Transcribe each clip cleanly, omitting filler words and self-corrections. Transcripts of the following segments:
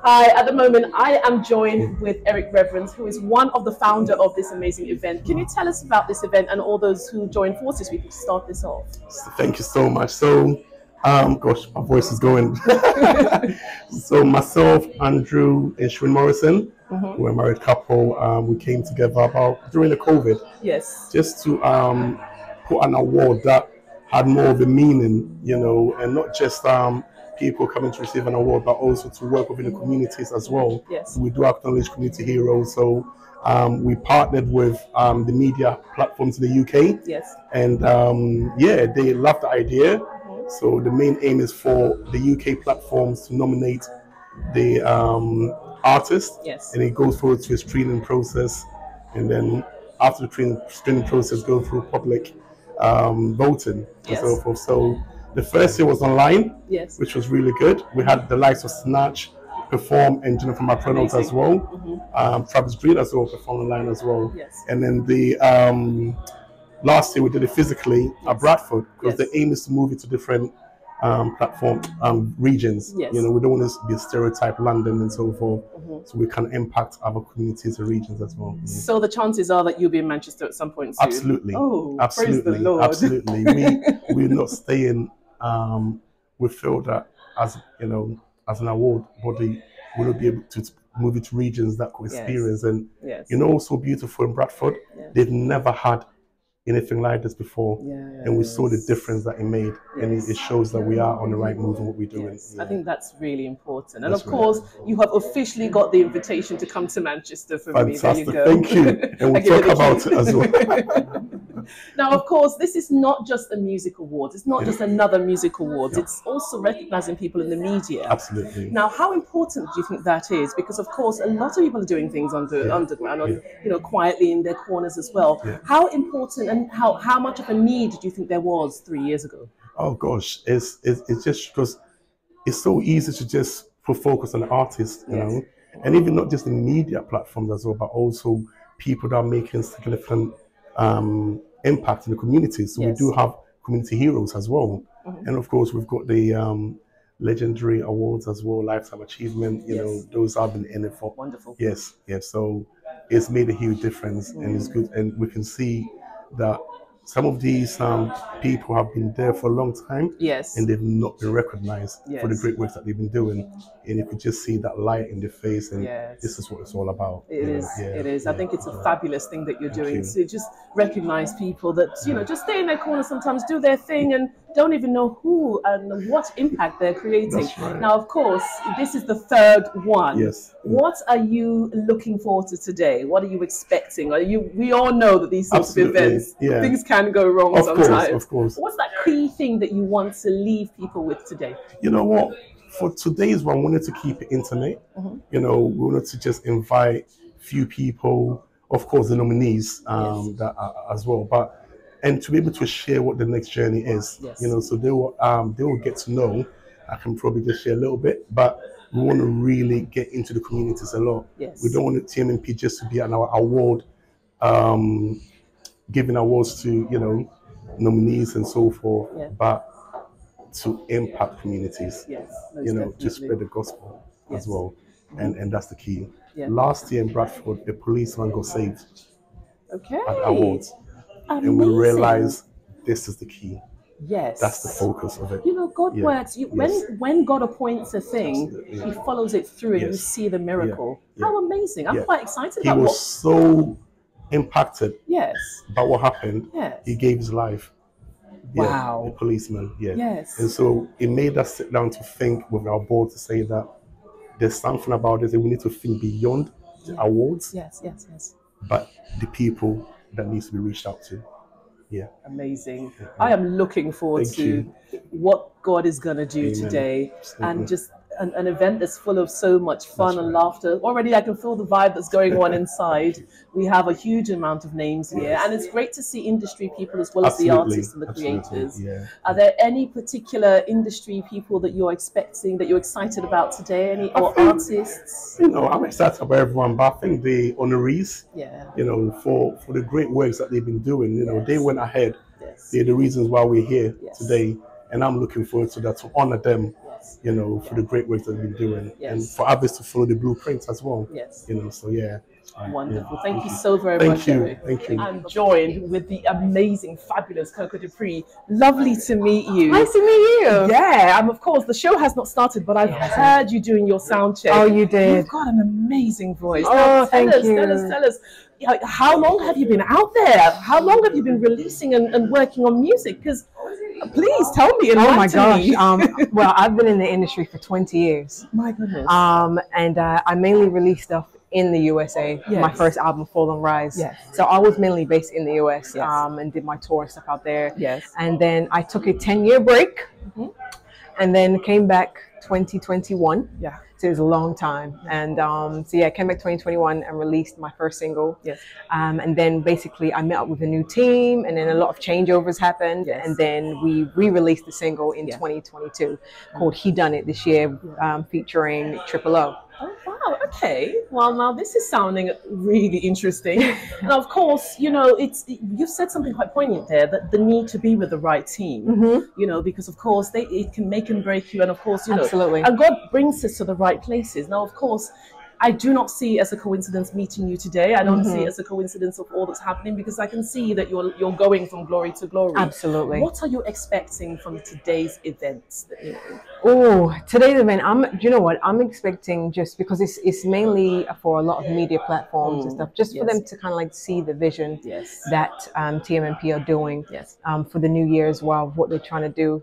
Hi, at the moment I am joined with Eric Reverence, who is one of the founder of this amazing event. Can you tell us about this event and all those who join forces with you to start this off? Thank you so much. So, gosh, my voice is going. So, myself, Andrew, and Shrin Morrison, we're a married couple. We came together about during the COVID, Yes. just to put an award that had more of a meaning, and not just people coming to receive an award, but also to work within the communities as well. Yes. So we do acknowledge community heroes. So we partnered with the media platforms in the UK. Yes. And yeah, they loved the idea. So the main aim is for the UK platforms to nominate the artist. Yes. And it goes forward to a screening process. And then after the screening process, go through public voting and so forth. So the first year was online, yes, which was really good. We had the likes of Snatch perform and Jennifer McReynolds as well. Travis Green as well performed online as well. Yes. And then the last year we did it physically at Bradford, because the aim is to move it to different platform regions. Yes. We don't want to be a stereotype London and so forth. So we can impact other communities and regions as well. So the chances are that you'll be in Manchester at some point soon. Absolutely. Oh, absolutely. Praise the Lord. Absolutely. We're not staying. We feel that as an award body, we will be able to move it to regions that could experience. And so beautiful in Bradford. They've never had anything like this before, and we saw the difference that it made, and it shows that we are on the right move in what we're doing. I think that's really important, and of course you have officially got the invitation to come to Manchester for me. There you go. Thank you. And we'll talk about it as well. Now, of course, this is not just a music award. It's not just another music award. It's also recognizing people in the media. Absolutely. Now, how important do you think that is? Because, of course, a lot of people are doing things underground, or quietly in their corners as well. How important and how much of a need do you think there was 3 years ago? Oh gosh, it's just because it's so easy to just put focus on the artists, know, and even not just the media platforms as well, but also people that are making significant impact in the communities. So we do have community heroes as well, and of course we've got the legendary awards as well, lifetime achievement. You know, those have been in it for wonderful. Yes. So it's made a huge difference, and it's good, and we can see that some of these people have been there for a long time, and they've not been recognized for the great work that they've been doing. And you could just see that light in their face, and this is what it's all about. It is. It is. I think it's a fabulous thing that you're doing to just recognize people that just stay in their corner sometimes, do their thing, and don't even know who and what impact they're creating. Now, of course, this is the third one. Yes. What are you looking forward to today? What are you expecting? We all know that these sorts of events, things can go wrong sometimes. Of course. What's that key thing that you want to leave people with today? You know what? For today's one, we wanted to keep it intimate. We wanted to just invite few people, of course, the nominees that as well, and to be able to share what the next journey is. So they will get to know. I can probably just share a little bit, but we want to really get into the communities a lot. We don't want the TMMP just to be an award, giving awards to nominees and so forth, but to impact communities. To spread the gospel as well, and that's the key. Last year in Bradford, a policeman got saved at awards. Amazing. And we realize this is the key. Yes. That's the focus of it. God works. When God appoints a thing, He follows it through, and you see the miracle. How amazing. I'm quite excited about He was so impacted by what happened. He gave his life. Wow. A policeman. And so it made us sit down to think with our board to say that there's something about this that we need to think beyond the awards. Yes. But the people that needs to be reached out to. Amazing. I am looking forward to what God is going to do today, and just an event that's full of so much fun and laughter. Already I can feel the vibe that's going on inside. We have a huge amount of names here, and it's great to see industry people as well as the artists and the creators. Are there any particular industry people that you're expecting, that you're excited about today? Or artists? I'm excited about everyone, but I think the honorees, for the great works that they've been doing, they went ahead. They're the reasons why we're here today, and I'm looking forward to that, to honor them you know, for the great work that we've been doing, Yes. and for others to follow the blueprints as well. Yes. You know, so yeah. Wonderful. Yeah. Thank you so very much. Thank you. I'm joined with the amazing, fabulous Coco Dupree. Lovely to meet you. Nice to meet you. Yeah, of course, the show has not started, but I've heard you doing your sound check. Oh, you did. You've got an amazing voice. Oh, now, thank you. Tell us, how long have you been out there? How long have you been releasing and working on music? Because please tell me. Oh my gosh. Well, I've been in the industry for 20 years. My goodness. And I mainly released stuff in the USA. Yes. My first album, Fall and Rise. Yes. So I was mainly based in the US, Yes. and did my tour and stuff out there. Yes. And then I took a 10-year break, and then came back 2021. Yeah. So it was a long time. And so yeah, I came back 2021 and released my first single. Yes. And then basically I met up with a new team, and then a lot of changeovers happened. Yes. And then we re-released the single in 2022 called He Done It this year, featuring Triple O. Oh, wow. Okay. Well, now this is sounding really interesting. And of course, you know, you've said something quite poignant there, that the need to be with the right team, you know, because of course it can make and break you. And of course, you know, Absolutely. and God brings us to the right places. Now, of course, I do not see it as a coincidence meeting you today. I don't see it as a coincidence of all that's happening, because I can see that you're going from glory to glory. Absolutely. What are you expecting from today's events? You know? Oh, today's event, you know what, I'm expecting, just because it's mainly for a lot of media platforms and stuff, just for them to kind of like see the vision that TMMP are doing for the new year as well, what they're trying to do.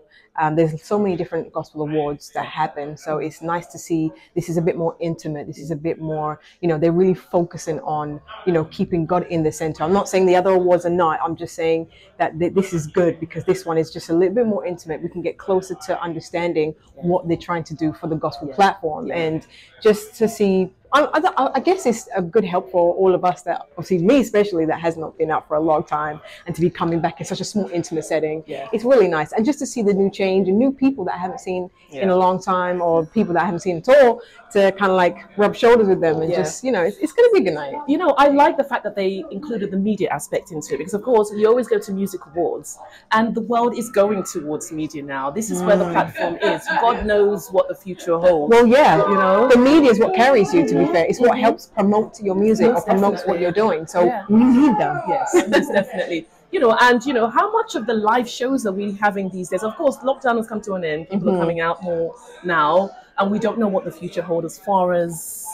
There's so many different gospel awards that happen, so it's nice to see this is a bit more intimate. This is a bit more, you know, they're really focusing on, you know, keeping God in the center. I'm not saying the other awards are not. I'm just saying that this is good, because this one is just a little bit more intimate. We can get closer to understanding what they're trying to do for the gospel platform, and just to see. I guess it's a good help for all of us, that obviously me especially, that has not been out for a long time, and to be coming back in such a small intimate setting. It's really nice, and just to see the new change and new people that I haven't seen in a long time, or people that I haven't seen at all, to kind of like rub shoulders with them and just, you know, it's going to be a good night. You know, I like the fact that they included the media aspect into it, because of course you always go to music awards and the world is going towards media now. This is where the platform is. God knows what the future holds. Well, yeah, you know, the media is what carries you, to be fair. It's what helps promote your music, or promotes what you're doing. So we need them. Yes, definitely. You know, and you know, how much of the live shows are we having these days? Of course, lockdown has come to an end. People are coming out more now, and we don't know what the future holds as far as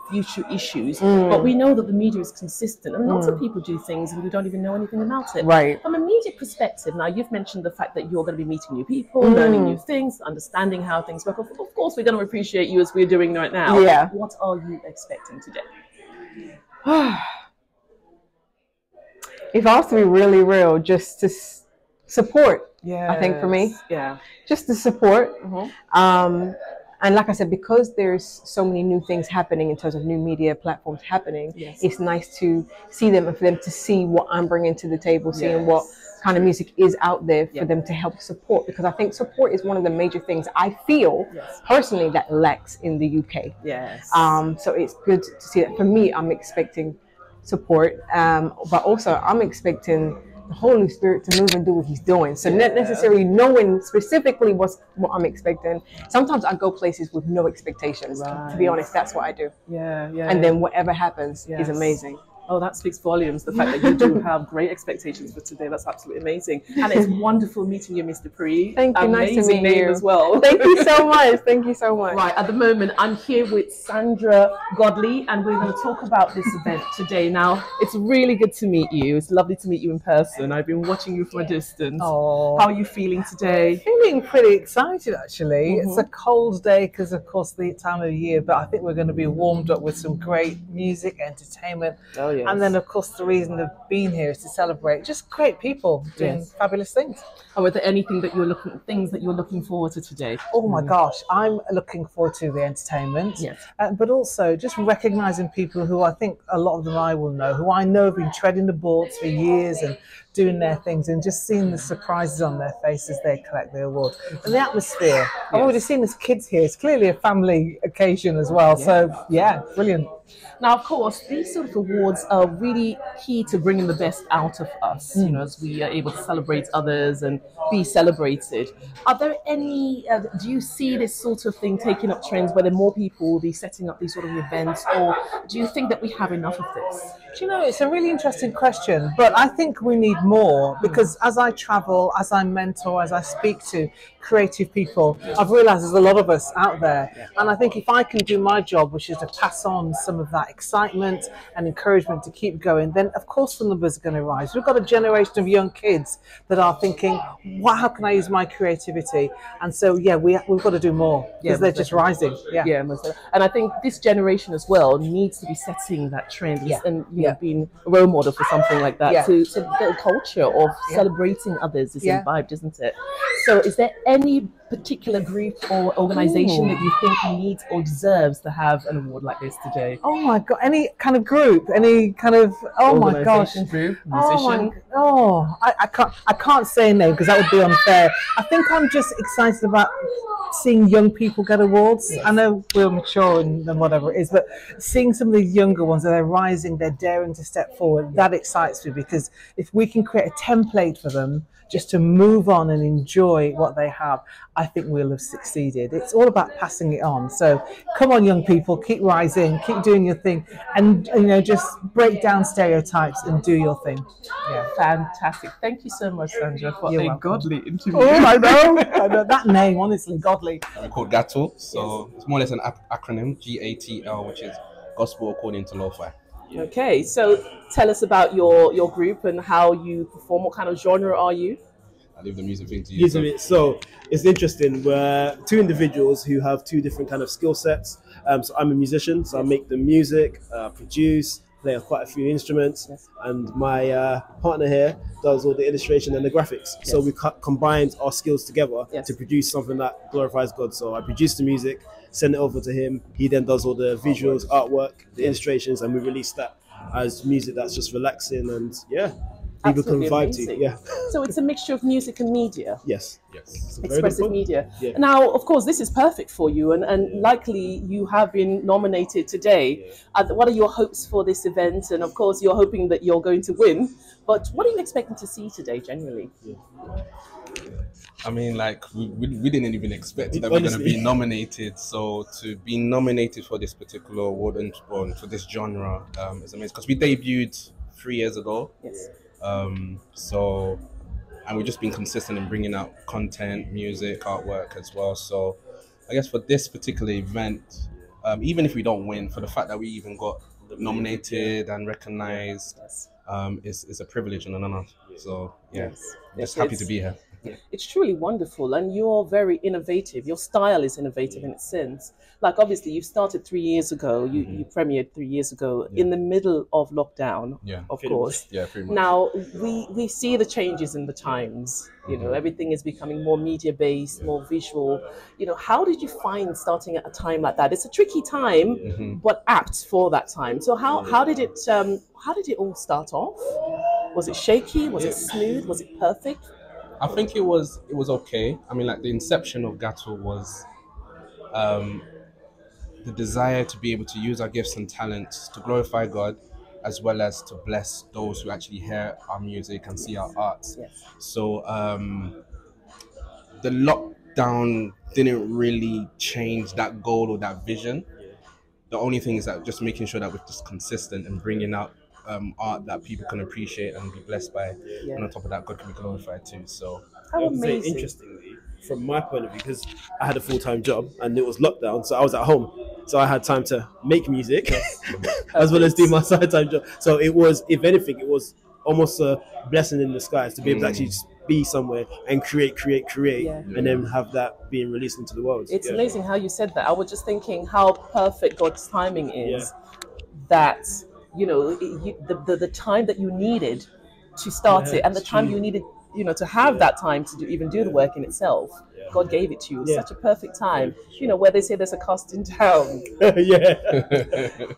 future issues. But we know that the media is consistent, and lots of people do things and we don't even know anything about it. Right. From a media perspective, now you've mentioned the fact that you're going to be meeting new people, learning new things, understanding how things work. Of course, we're going to appreciate you as we're doing right now. Yeah. What are you expecting today? If I was to be really real, just to support, I think for me, just to support. And like I said, because there's so many new things happening in terms of new media platforms happening, it's nice to see them, and for them to see what I'm bringing to the table, seeing what kind of music is out there for them to help support. Because I think support is one of the major things I feel personally that lacks in the UK. So it's good to see that. For me, I'm expecting support, but also I'm expecting the Holy Spirit to move and do what He's doing. So not necessarily knowing specifically what I'm expecting. Sometimes I go places with no expectations. To be honest, that's what I do. And then whatever happens is amazing. Oh, that speaks volumes. The fact that you do have great expectations for today, that's absolutely amazing. And it's wonderful meeting you, Miss Dupree. Thank you. Amazing nice to meet name you as well. Thank you so much. Thank you so much. Right, at the moment, I'm here with Sandra Godley, and we're going to talk about this event today. Now, it's really good to meet you. It's lovely to meet you in person. I've been watching you from a distance. Oh. How are you feeling today? Feeling pretty excited, actually. It's a cold day because, of course, the time of year, but I think we're going to be warmed up with some great music, entertainment. Oh, yes. And then, of course, the reason of being here is to celebrate just great people doing fabulous things. Or are there anything that things that you're looking forward to today? Oh my gosh, I'm looking forward to the entertainment, but also just recognising people who I think a lot of them I will know, who I know have been treading the boards for years and doing their things, and just seeing the surprises on their faces as they collect the award. And the atmosphere, I've already seen as kids here, it's clearly a family occasion as well. So yeah, brilliant. Now, of course, these sort of awards are really key to bringing the best out of us, you know, as we are able to celebrate others and be celebrated. Are there any, do you see this sort of thing taking up trends where more people will be setting up these sort of events, or do you think that we have enough of this? Do you know, it's a really interesting question, but I think we need more, because as I travel, as I mentor, as I speak to creative people, I've realised there's a lot of us out there. And I think if I can do my job, which is to pass on some of that excitement and encouragement to keep going, then of course the numbers are going to rise. We've got a generation of young kids that are thinking, how can I use my creativity? And so, yeah, we've got to do more, because they're just rising. Yeah, and I think this generation as well needs to be setting that trend and being a role model for something like that. So the culture of celebrating others is imbibed, isn't it? So is there any particular group or organization that you think needs or deserves to have an award like this today? Oh my God, any kind of group, any kind of, oh my gosh. Group, musician? I can't say no, because that would be unfair. I think I'm just excited about seeing young people get awards. I know we're mature and whatever it is, but seeing some of the younger ones, they're rising, they're daring to step forward, that excites me, because if we can create a template for them just to move on and enjoy what they have, I think we'll have succeeded. It's all about passing it on. So come on, young people, keep rising, keep doing your thing, and just break down stereotypes and do your thing. Yeah, fantastic. Thank you so much, Sandra, for a godly interview. Oh, I know that name, honestly, godly. We're called GATL, so it's more or less an acronym, GATL, which is Gospel According to Lo-Fi. Okay, so tell us about your group and how you perform. What kind of genre are you? I leave the music thing to you. So it's interesting. We're two individuals who have two different kind of skill sets. So I'm a musician, so I make the music, produce, play quite a few instruments, and my partner here does all the illustration and the graphics. So we combined our skills together to produce something that glorifies God. So I produce the music, send it over to him. He then does all the visuals, artwork, the illustrations, and we release that as music that's just relaxing and people can vibe to. So it's a mixture of music and media. Yes. Expressive media. Now, of course, this is perfect for you, and likely you have been nominated today. What are your hopes for this event? And of course, you're hoping that you're going to win. But what are you expecting to see today, generally? I mean, we didn't even expect that we're going to be nominated. So to be nominated for this particular award and for this genre is amazing, because we debuted 3 years ago. And we've just been consistent in bringing out content, music, artwork as well. So I guess for this particular event, even if we don't win, for the fact that we even got nominated and recognized, is a privilege and an honor. So just happy to be here. It's truly wonderful, and you're very innovative. Your style is innovative in its sense. Like, obviously, you started 3 years ago. You premiered 3 years ago in the middle of lockdown, of course. Yeah, pretty much. Now, we see the changes in the times. Everything is becoming more media-based, more visual. How did you find starting at a time like that? It's a tricky time, but apt for that time. So how did it all start off? Was it shaky? Was it smooth? Was it perfect? I think it was okay. I mean, the inception of GATL was the desire to be able to use our gifts and talents to glorify God, as well as to bless those who actually hear our music and see our art. So the lockdown didn't really change that goal or that vision. The only thing is that just making sure that we're just consistent and bringing out art that people can appreciate and be blessed by, and on top of that, God can be glorified too. So how amazing! Interestingly, from my point of view, because I had a full-time job and it was lockdown, so I was at home, so I had time to make music as well as do my side-time job. So it was, if anything, it was almost a blessing in disguise to be able to actually just be somewhere and create, and then have that being released into the world. It's amazing how you said that. I was just thinking how perfect God's timing is. That the time that you needed to start it, and the time you needed, to have that time to even do the work in itself. God gave it to you. Such a perfect time. Where they say there's a cost in town.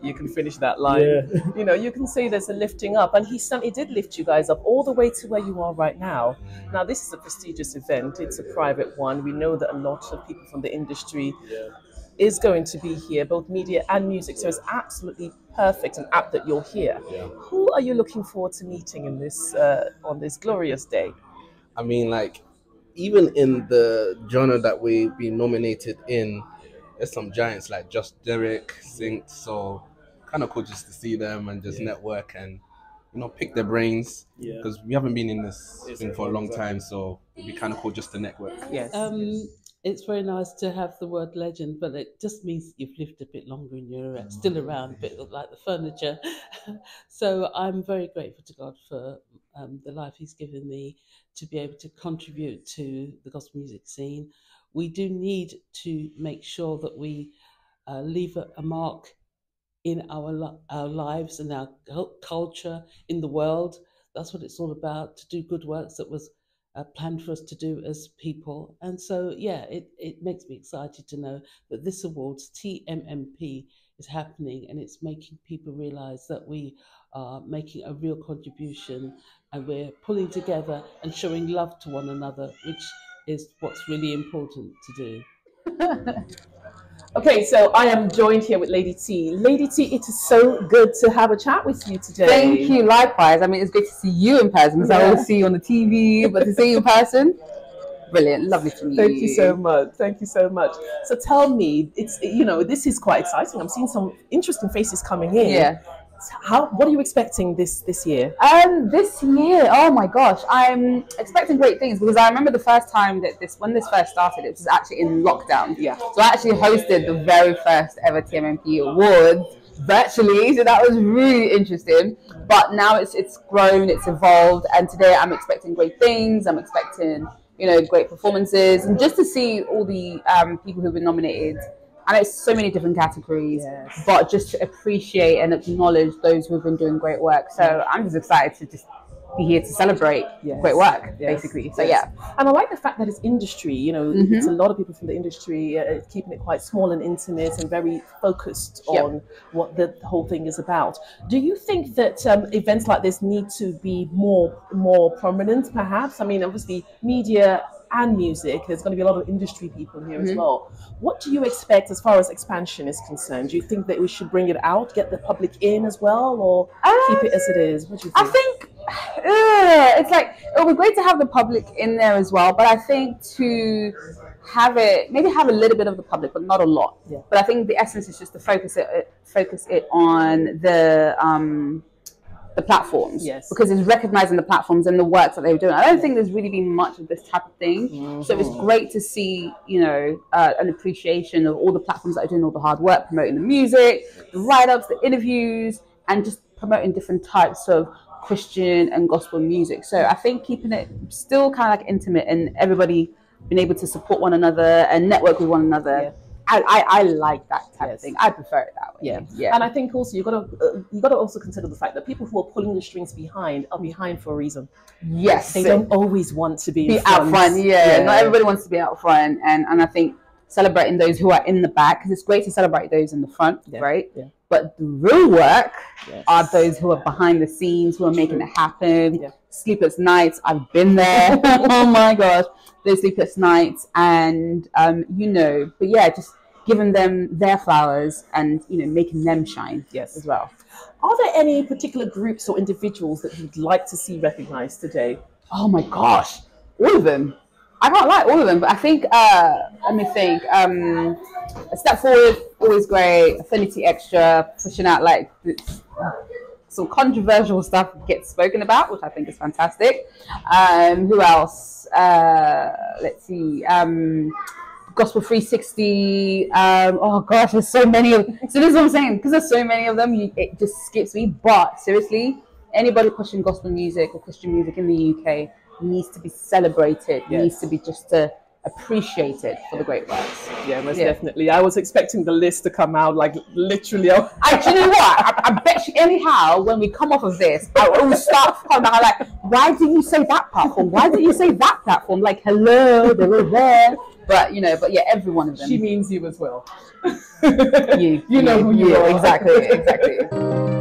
You can finish that line. You can say there's a lifting up, and he did lift you guys up all the way to where you are right now. Now, this is a prestigious event. It's a private one. We know that a lot of people from the industry is going to be here, both media and music. So it's absolutely perfect and apt that you're here. Who are you looking forward to meeting in this on this glorious day? I mean, even in the genre that we've been nominated in, there's some giants like Just Derek, Synced, so kind of cool just to see them and just network and, you know, pick their brains, because we haven't been in this thing for a long time, so it'd be kind of cool just to network. Yes. It's very nice to have the word legend, but it just means you've lived a bit longer and you're still around, a bit like the furniture. So I'm very grateful to God for the life He's given me to be able to contribute to the gospel music scene. We do need to make sure that we leave a mark in our lives and our culture in the world. That's what it's all about, to do good works that was planned for us to do as people. And so, yeah, it makes me excited to know that this awards, TMMP, is happening, and it's making people realize that we are making a real contribution and we're pulling together and showing love to one another, which is what's really important to do. Okay, so I am joined here with Lady T. Lady T, it is so good to have a chat with you today. Thank you, likewise. I mean, it's great to see you in person, because I always see you on the TV, but to see you in person, brilliant, lovely to meet you. Thank you so much. Thank you so much. So tell me, it's, you know, this is quite exciting. I'm seeing some interesting faces coming in. Yeah. What are you expecting this year? This year, oh my gosh, I'm expecting great things, because I remember the first time that when this first started, it was actually in lockdown. Yeah. So I actually hosted the very first ever TMMP Awards virtually, so that was really interesting. But now it's grown, it's evolved, and today I'm expecting great things. I'm expecting, you know, great performances, and just to see all the people who've been nominated. And it's so many different categories, but just to appreciate and acknowledge those who have been doing great work. So I'm just excited to just be here to celebrate great work, basically. So yeah. And I like the fact that it's industry, you know, it's a lot of people from the industry, keeping it quite small and intimate and very focused on what the whole thing is about. Do you think that events like this need to be more prominent, perhaps? I mean, obviously media and music, there's going to be a lot of industry people here as well. What do you expect as far as expansion is concerned? Do you think that we should bring it out, get the public in as well, or keep it as it is? What do you think? I think it's like, it would be great to have the public in there as well, but I think to have it, maybe have a little bit of the public, but not a lot. Yeah. But I think the essence is just to focus it on the platforms, because it's recognizing the platforms and the work that they're doing. I don't think there's really been much of this type of thing. So it's great to see, you know, an appreciation of all the platforms that are doing all the hard work, promoting the music, the write-ups, the interviews, and just promoting different types of Christian and gospel music. So I think keeping it still kind of like intimate and everybody being able to support one another and network with one another. I like that type of thing. I prefer it that way. Yeah. And I think also you got to also consider the fact that people who are pulling the strings behind are behind for a reason. Yes. They don't always want to be out front. Yeah. Not everybody wants to be out front, and I think celebrating those who are in the back, because it's great to celebrate those in the front, right? Yeah. But the real work are those who are behind the scenes, who are making it happen. Yeah. Sleepless nights, I've been there. Oh my gosh, those sleepless nights, and you know, but yeah, just giving them their flowers and, you know, making them shine as well. Are there any particular groups or individuals that you'd like to see recognized today? Oh my gosh, all of them. I can't like all of them, but I think, let me think, A Step Forward, always great. Affinity Extra, pushing out like some controversial stuff gets spoken about, which I think is fantastic. Who else? Let's see. Gospel 360. Oh gosh, there's so many of them. So this is what I'm saying, because there's so many of them, it just skips me. But seriously, anybody pushing gospel music or Christian music in the UK needs to be celebrated, needs to be just appreciated for the great works. Yeah, most definitely. I was expecting the list to come out like literally. Actually, you know what? I bet you anyhow, when we come off of this, I will start coming out like, why did you say that platform? Why did you say that platform? Like, hello, they were there. But, you know, yeah, every one of them. She means you as well. You know who you are. Exactly.